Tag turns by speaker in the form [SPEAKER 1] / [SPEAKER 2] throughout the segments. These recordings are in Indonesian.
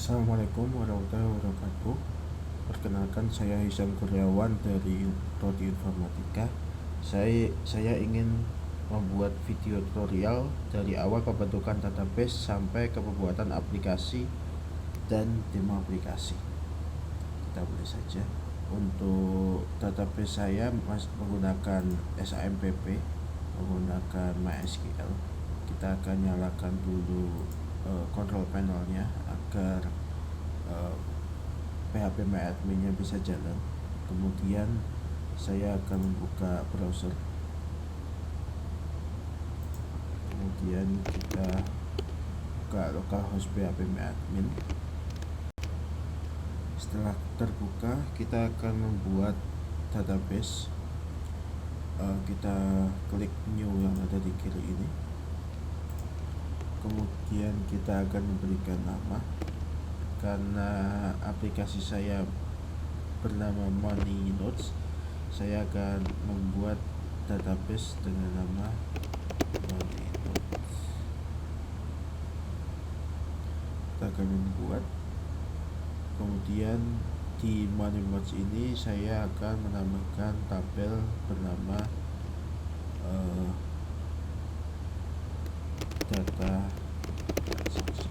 [SPEAKER 1] Assalamualaikum warahmatullahi wabarakatuh. Perkenalkan, saya Hisam Kurniawan dari Prodi Informatika. Saya ingin membuat video tutorial dari awal pembentukan database sampai ke pembuatan aplikasi dan demo aplikasi. Kita mulai saja. Untuk database saya menggunakan SAMPP, menggunakan MySQL. Kita akan nyalakan dulu control panelnya agar phpMyAdmin-nya bisa jalan. Kemudian saya akan membuka browser. Kemudian kita buka localhost phpMyAdmin. Setelah terbuka, kita akan membuat database. Kita klik new yang ada di kiri ini. Kemudian kita akan memberikan nama. Karena aplikasi saya bernama Money Notes, saya akan membuat database dengan nama Money Notes. Kita akan membuat. Kemudian di Money Notes ini saya akan menambahkan tabel bernama data transaksi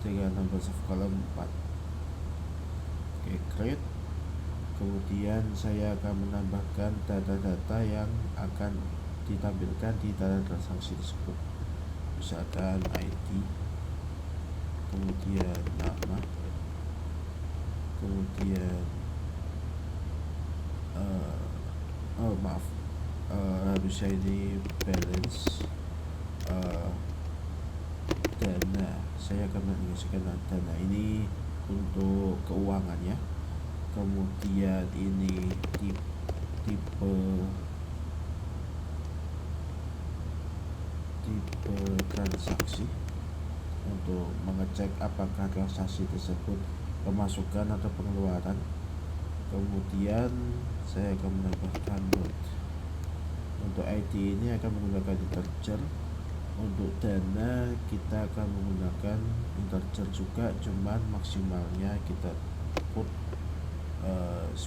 [SPEAKER 1] dengan number of column 4. Create. Kemudian saya akan menambahkan data-data yang akan ditampilkan di data transaksi tersebut, misalkan ID, kemudian nama, kemudian harusnya ini balance, dana. Saya akan mengingatkan dana ini untuk keuangannya. Kemudian ini tipe transaksi untuk mengecek apakah transaksi tersebut pemasukan atau pengeluaran. Kemudian saya akan menambahkan note. Untuk ID ini akan menggunakan integer. Untuk dana kita akan menggunakan integer juga, cuman maksimalnya kita put 10.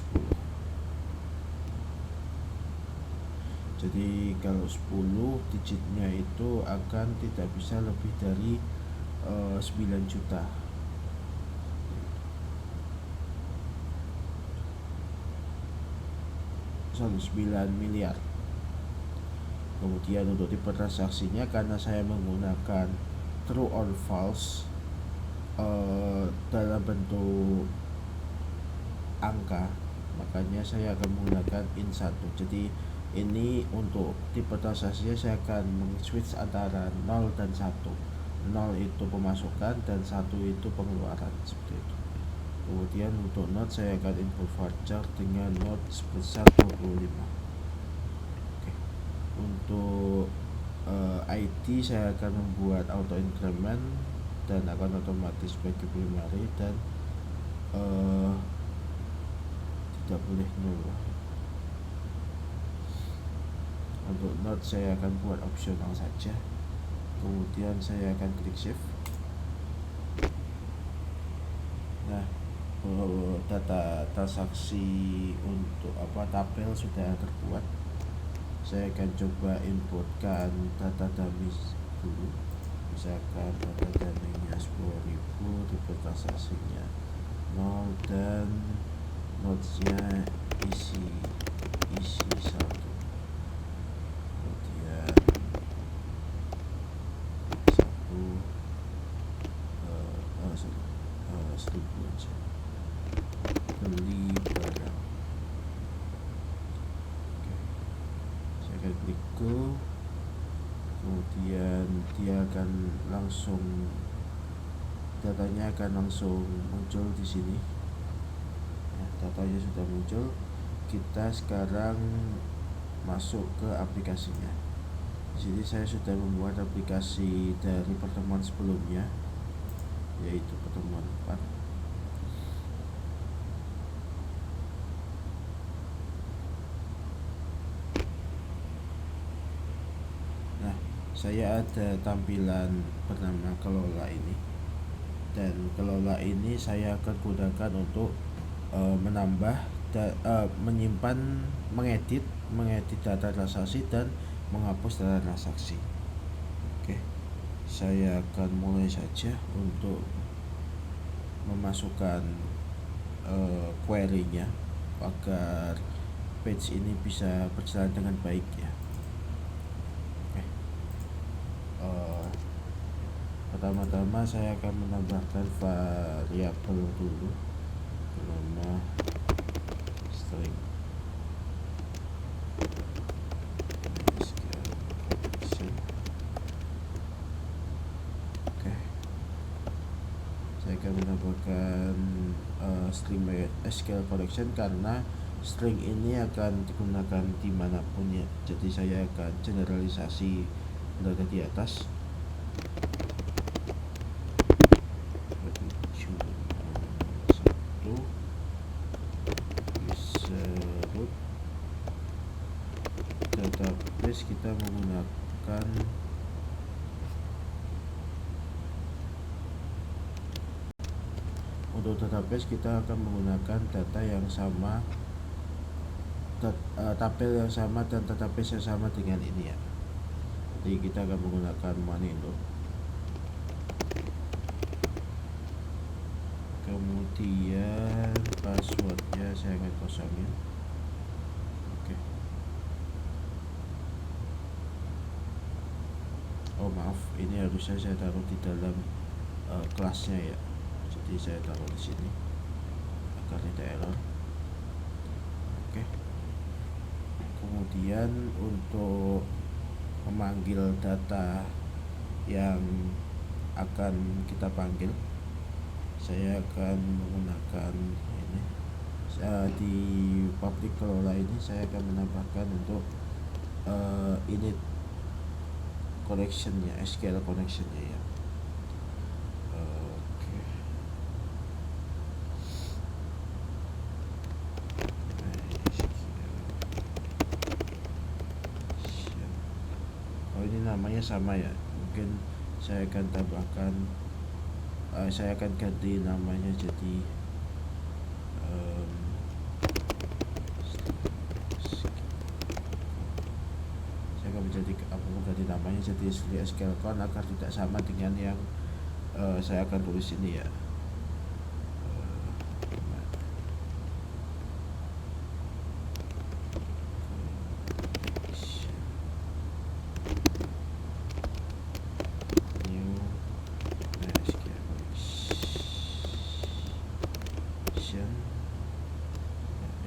[SPEAKER 1] Jadi kalau 10 digitnya itu akan tidak bisa lebih dari 9 juta. Sorry, 9 miliar. Kemudian untuk tipe transaksinya, karena saya menggunakan true or false dalam bentuk angka, makanya saya akan menggunakan int 1. Jadi ini untuk tipe transaksinya saya akan switch antara 0 dan 1. 0 itu pemasukan dan 1 itu pengeluaran, seperti itu. Kemudian untuk note saya akan input varchar dengan note sebesar 25. Untuk ID saya akan membuat auto increment dan akan otomatis sebagai primary dan tidak boleh nol. Untuk note saya akan buat opsional saja. Kemudian saya akan klik save. Nah, data transaksi untuk tabel sudah terbuat. Saya akan coba inputkan data dummy dulu. Misalkan data dummy-nya 10.000, tipe transaksinya 0 dan notes-nya isi 1. Kemudian 1.000 aja. Beli barang. Saya akan klik go. Kemudian dia akan langsung, datanya akan langsung muncul di sini. Ya, datanya sudah muncul. Kita sekarang masuk ke aplikasinya. Di sini saya sudah membuat aplikasi dari pertemuan sebelumnya, yaitu pertemuan 4. Nah, saya ada tampilan bernama kelola ini, dan kelola ini saya akan gunakan untuk menyimpan, mengedit data transaksi dan menghapus data transaksi. Oke, saya akan mulai saja untuk memasukkan query-nya agar page ini bisa berjalan dengan baik ya. Oke. Pertama-tama saya akan menambahkan variabel dulu bernama string. Oke, saya akan menambahkan string SQL connection karena string ini akan digunakan dimanapun ya, jadi saya akan generalisasi data di atas. Database kita menggunakan untuk database kita akan menggunakan data yang sama, tabel yang sama dan database yang sama dengan ini ya. Jadi kita akan menggunakan Manindo. Kemudian passwordnya saya akan kosongin. Oke. Oh maaf, ini harusnya saya taruh di dalam kelasnya ya. Jadi saya taruh di sini agar tidak error. Oke. Kemudian untuk memanggil data yang akan kita panggil, saya akan menggunakan ini. Di public kelola ini saya akan menambahkan untuk init connection-nya, SQL connection-nya ya. Namanya sama ya, mungkin saya akan tambahkan, saya akan ganti namanya jadi saya akan ganti namanya jadi SQL Con agar tidak sama dengan yang saya akan tulis ini ya.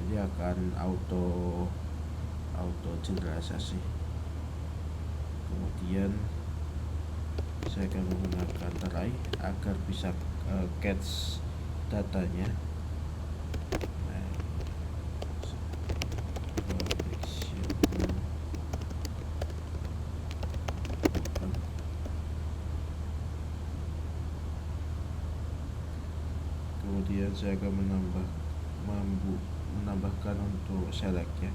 [SPEAKER 1] Ini akan auto generalisasi. Kemudian saya akan menggunakan try agar bisa catch datanya. Kemudian saya akan menambahkan untuk select ya.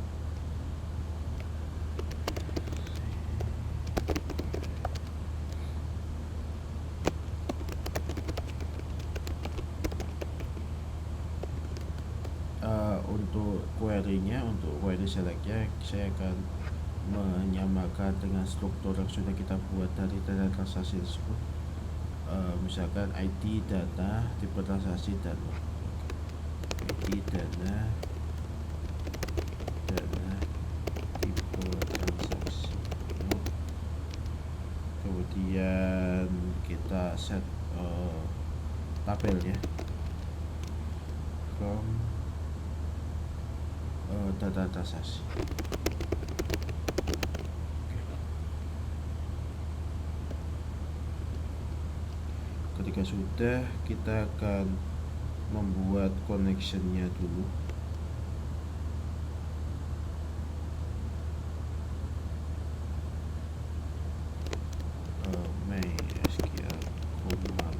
[SPEAKER 1] Untuk query-nya, untuk query select-nya saya akan menyamakan dengan struktur yang sudah kita buat dari data transaksi tersebut. Misalkan ID data, tipe transaksi dan ID data tipe transaksi. Kemudian kita set tabelnya from data transaksi. Ketika sudah, kita akan membuat connection-nya dulu. MySQL command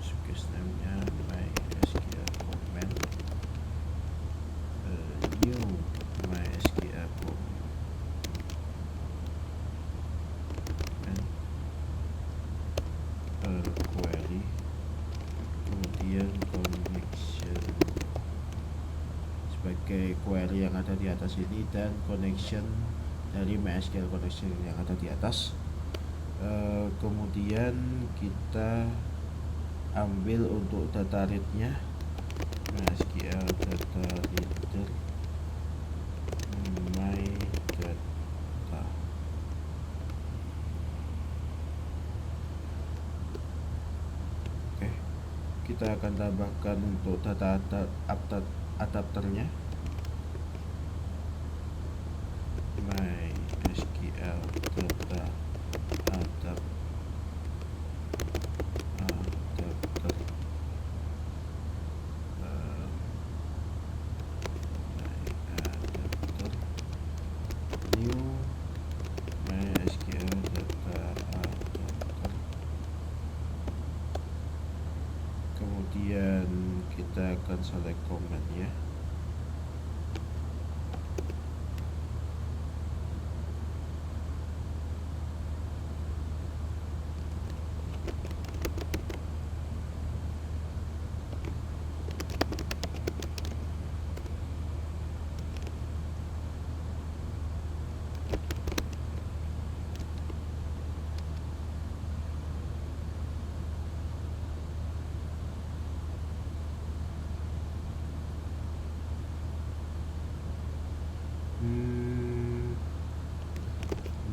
[SPEAKER 1] subcase name-nya MySQL command new MySQL command. MySQL yang ada di atas ini dan connection dari MySQL connection yang ada di atas. Kemudian kita ambil untuk data read-nya MySQL data reader my data. Oke, kita akan tambahkan untuk data adapternya MySQL data adapter new MySQL data adapter. Kemudian kita akan select command ya.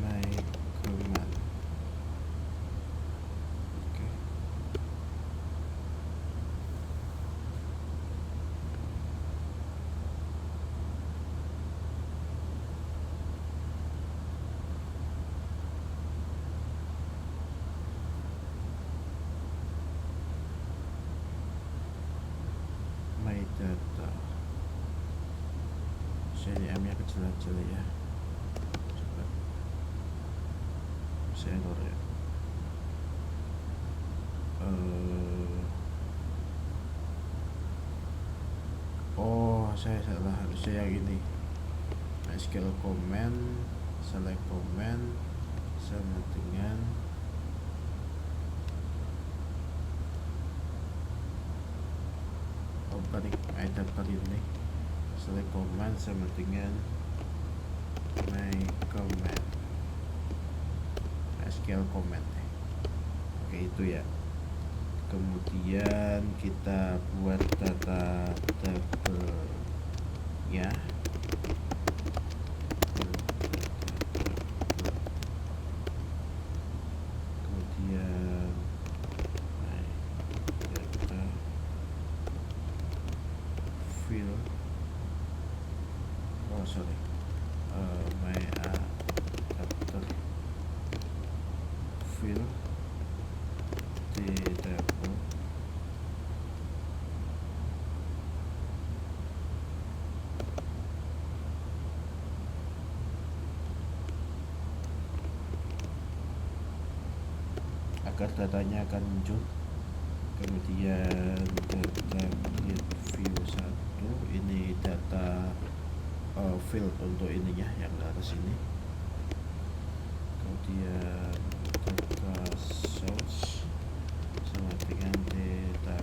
[SPEAKER 1] My command. Oke. My data. Saya M-nya kecil-kecil ya. Coba saya error ya. Saya salah, harusnya yang ini. MySQL command, select command sama dengan bukan adapter ini. Select command sama dengan my command MySQL command. Oke, itu ya. Kemudian kita buat data tabelnya. Kemudian my data field. My adapter field di table. Agar datanya akan muncul. Kemudian data grid view 1 ini data field untuk ininya yang ke atas ini. Kemudian data source sama dengan data.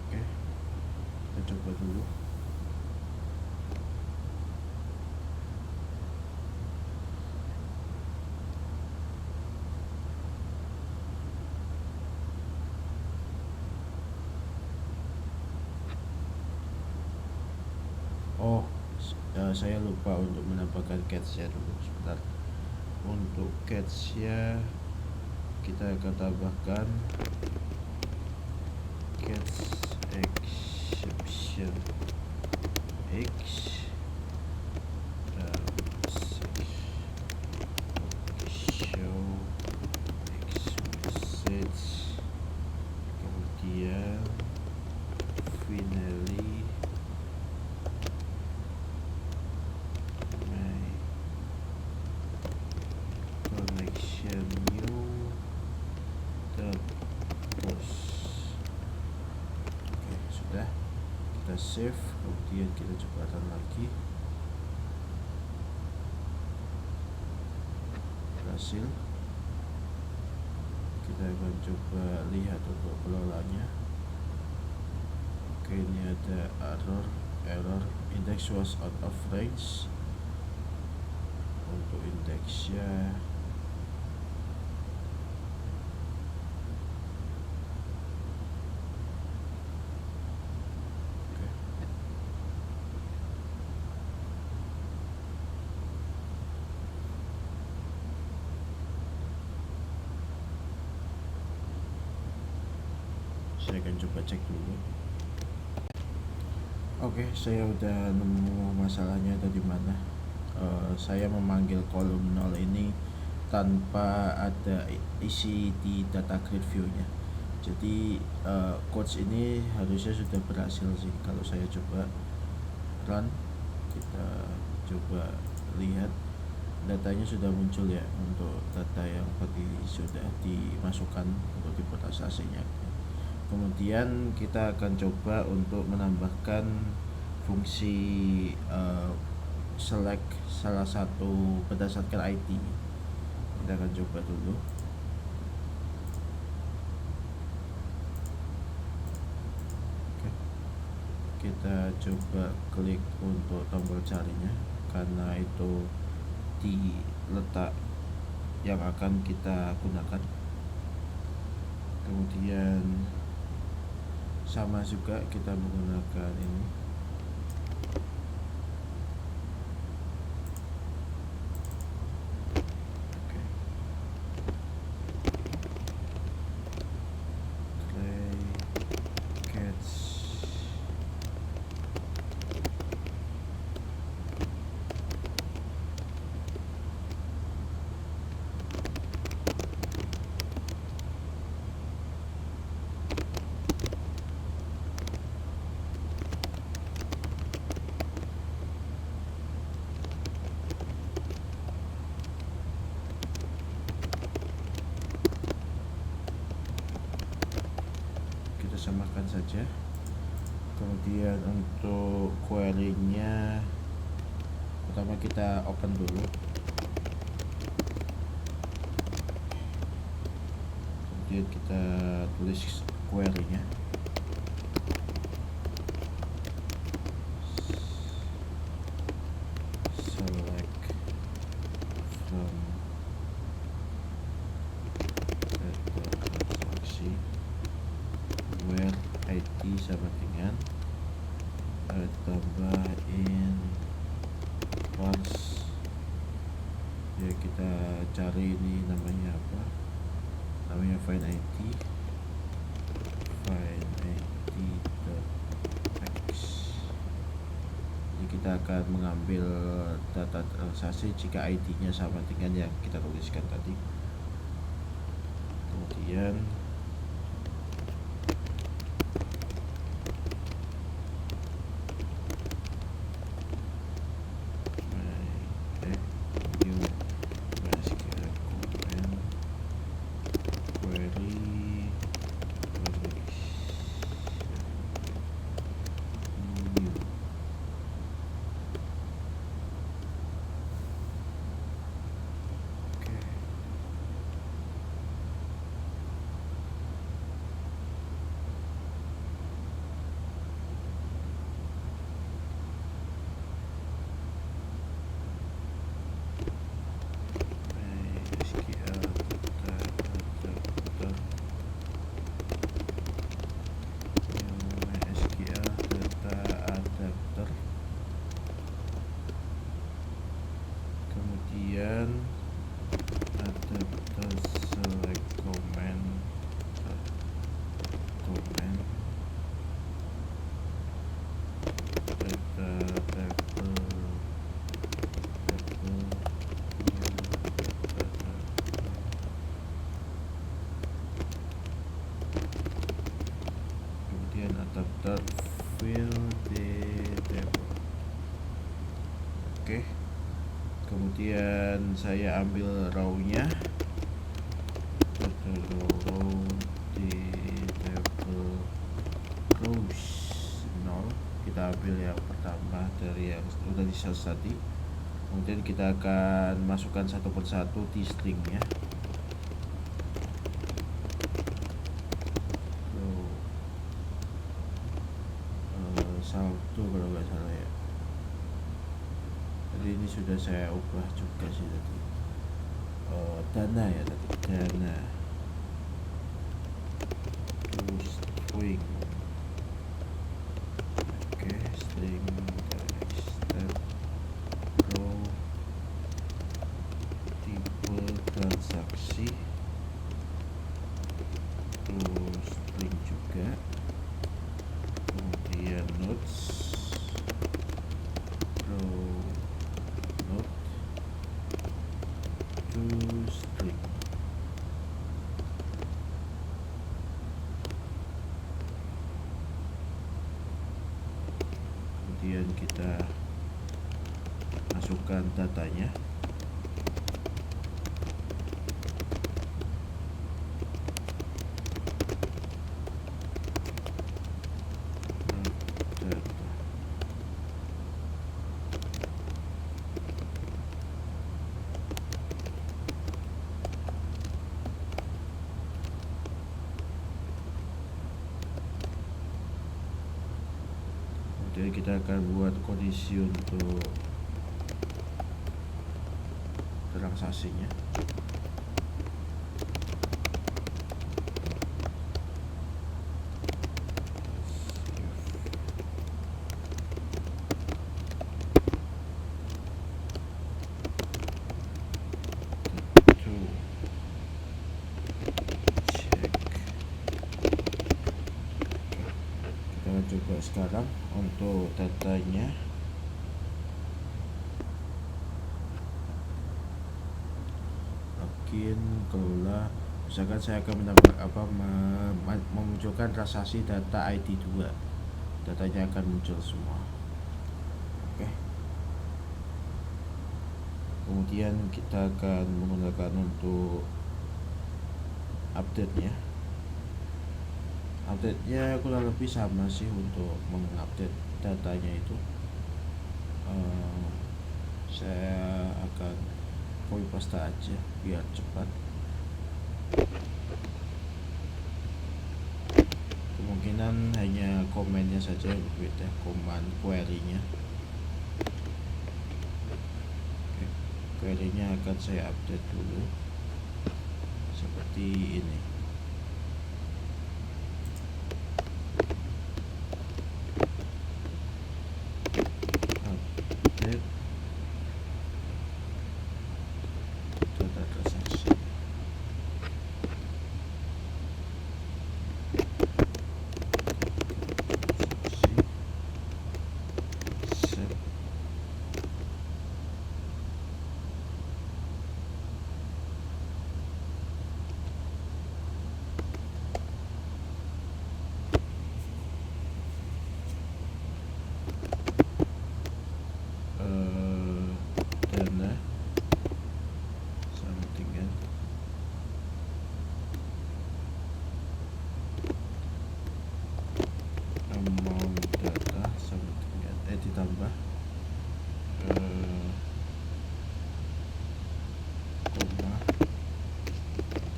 [SPEAKER 1] Oke, kita coba dulu. Saya lupa untuk menambahkan cache-nya dulu sebentar. Untuk cache-nya kita akan tambahkan cache exception x show x message. Kemudian finally save. Kemudian kita coba run lagi. Berhasil. Kita akan coba lihat untuk kelolanya. Oke, ini ada error error, index was out of range. Untuk indeksnya saya akan coba cek dulu. Oke, saya udah nemu masalahnya ada di mana. Saya memanggil kolom 0 ini tanpa ada isi di data grid view-nya. Jadi codes ini harusnya sudah berhasil sih. Kalau saya coba run, kita coba lihat datanya sudah muncul ya, untuk data yang tadi sudah dimasukkan untuk diprosesasinya. Kemudian kita akan coba untuk menambahkan fungsi select salah satu berdasarkan ID. Kita akan coba dulu. Oke. Kita coba klik untuk tombol carinya, karena itu di letak yang akan kita gunakan. Kemudian sama juga kita menggunakan ini. Oke. Play catch. Samakan saja. Kemudian untuk query-nya pertama kita open dulu, kemudian kita tulis query-nya. Select from data transaksi where ID sama dengan tambahin once ya, kita cari ini namanya apa, namanya find ID .x. Jadi kita akan mengambil data transaksi jika ID-nya sama dengan yang kita tuliskan tadi. Kemudian adapter fill the table. Oke. Kemudian saya ambil row-nya, row di table rows 0. Kita ambil yang pertama dari yang sudah di sales tadi. Kemudian kita akan masukkan satu persatu di stringnya. Saldo kalau nggak salah. saya ubah juga sih tadi. Dana ya tadi, dana to string. Oke, string step row tipe transaksi, terus string juga, kemudian notes row note to string. Kemudian kita masukkan datanya. Jadi kita akan buat kondisi untuk transaksinya. Kita coba sekarang untuk datanya. Login, kelola. Misalkan saya akan memunculkan transaksi data ID 2, datanya akan muncul semua. Oke. Kemudian kita akan menggunakan untuk update-nya. Update-nya kurang lebih sama sih untuk mengupdate datanya itu. Saya akan copy paste aja biar cepat. Kemungkinan hanya komennya saja yang berbeda, command query-nya. Query-nya akan saya update dulu seperti ini. Update data transaksi. Set. Dana sama dengan amount data sama dengan ditambah koma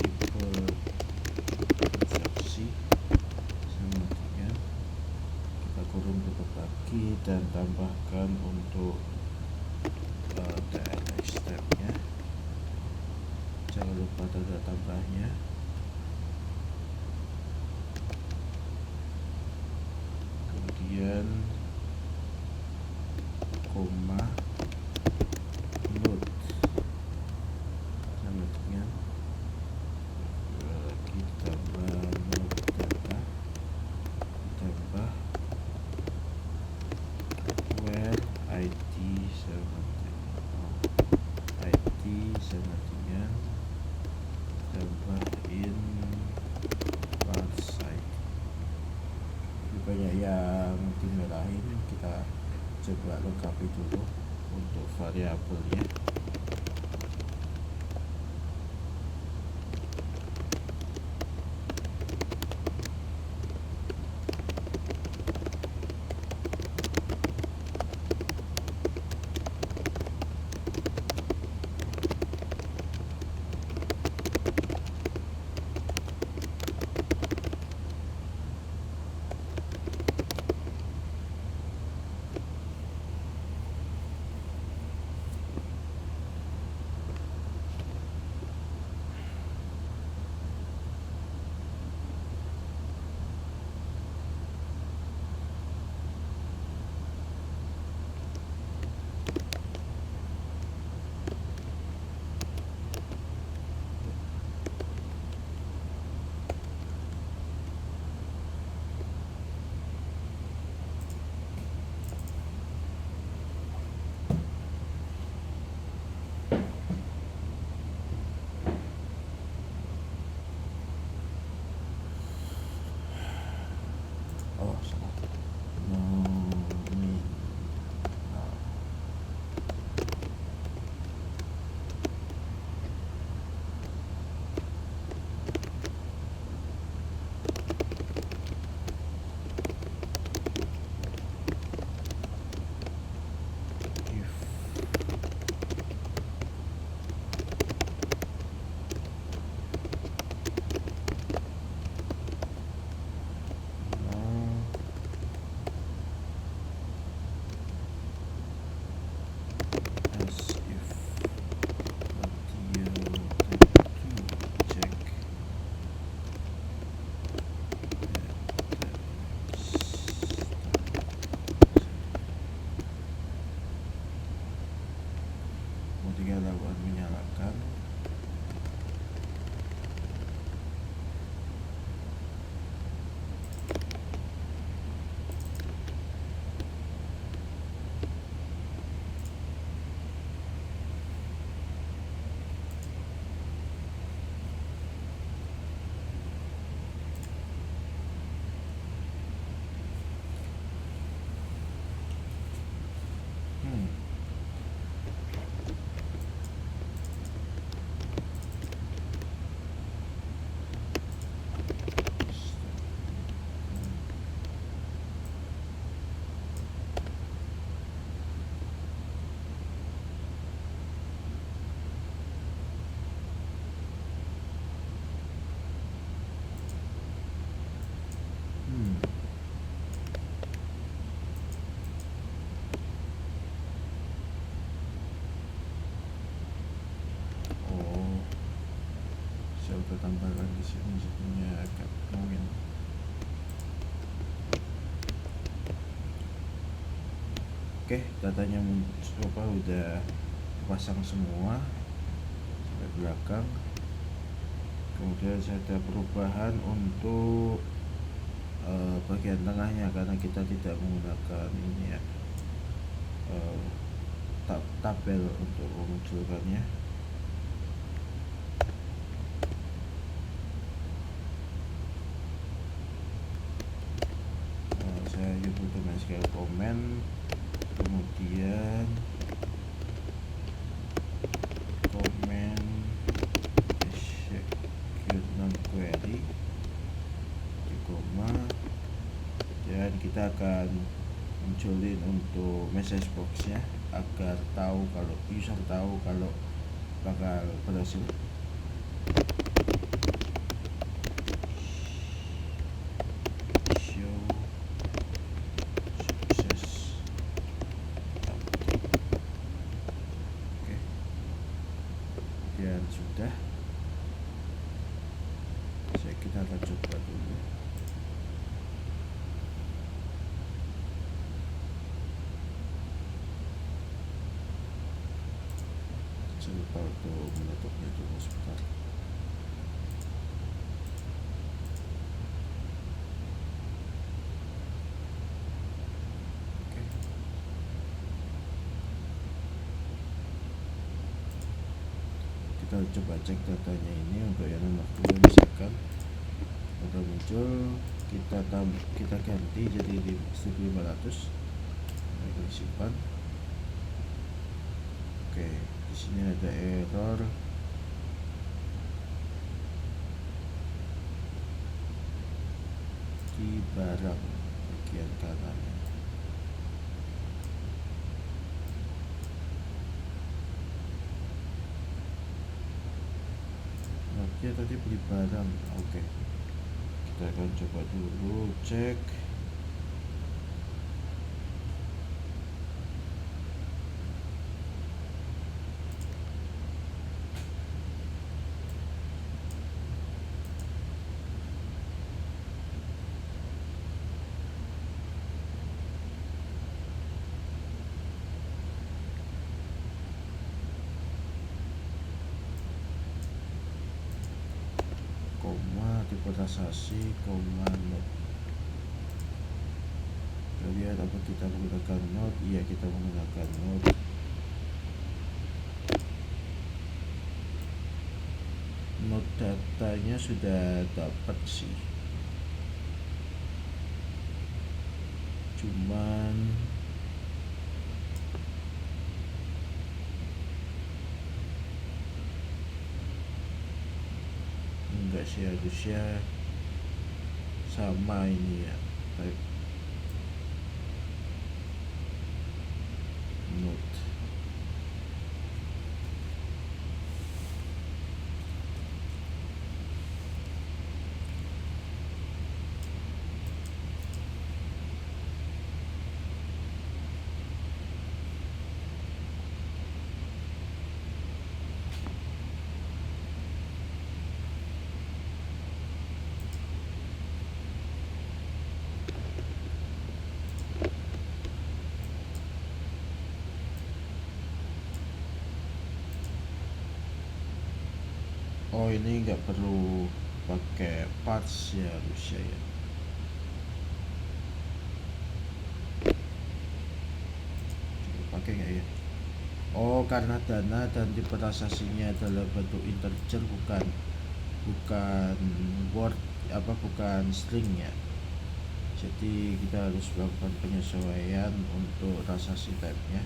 [SPEAKER 1] tipe transaksi sama dengan, kita kurung tutup lagi dan tambahkan untuk TLS step-nya. Jangan lupa tanda tambahnya. Kemudian koma note sama dengan lagi tambah note data, tambah where ID sama dengan tambahin parsite. Banyak yang dimerahin, kita coba lengkapi dulu untuk variabelnya. akan menyalakan. Saya udah tambahkan di sini jadinya agak mungkin. Oke, datanya udah pasang semua sampai belakang. Kemudian saya ada perubahan untuk bagian tengahnya karena kita tidak menggunakan ini ya, tabel untuk memunculkannya. Saya butuh dengan scale comment, kemudian comment execute non query di koma, dan kita akan munculin untuk message box-nya agar tahu kalau user tahu kalau bakal berhasil. Dan sudah, kita akan coba dulu. Saya lupa untuk menutupnya dulu sebentar. Kita coba cek datanya ini untuk yang nomor 2 misalkan udah muncul, kita ganti jadi 1500. Kita simpan. Oke, di sini ada error di barang bagian kanan. Dia tadi beli barang. Oke, kita akan coba dulu cek. Tipe transaksi, not. Kita lihat apa kita menggunakan not. Iya, kita menggunakan not. Not datanya sudah dapat sih, cuman enggak sih, harusnya sama ini ya, type note. Oh, ini nggak perlu pakai parts ya harusnya ya. Coba pakai nggak ya? Oh, karena dana dan tipe transaksinya adalah bentuk integer, bukan word, bukan string ya. Jadi kita harus melakukan penyesuaian untuk transaksi type-nya.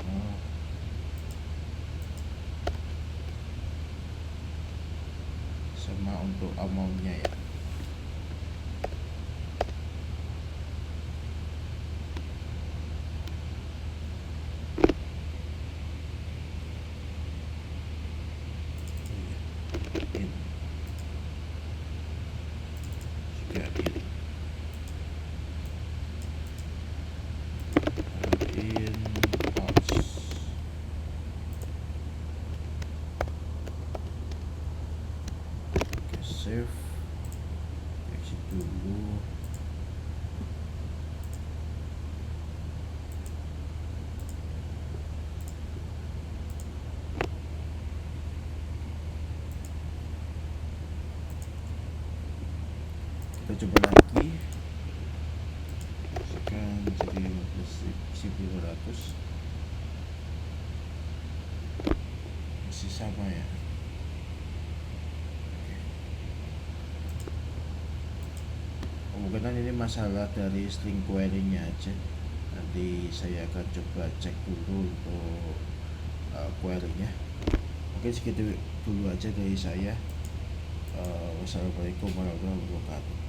[SPEAKER 1] Oh, sama untuk amount-nya ya. In juga in parts. Oke, save, exit dulu. Kita coba lagi. Sekarang jadi 15.200, masih sama ya. Kemungkinan ini masalah dari string query-nya aja. Nanti saya akan coba cek dulu untuk query-nya. Mungkin segitu dulu aja dari saya. Wassalamualaikum warahmatullahi wabarakatuh.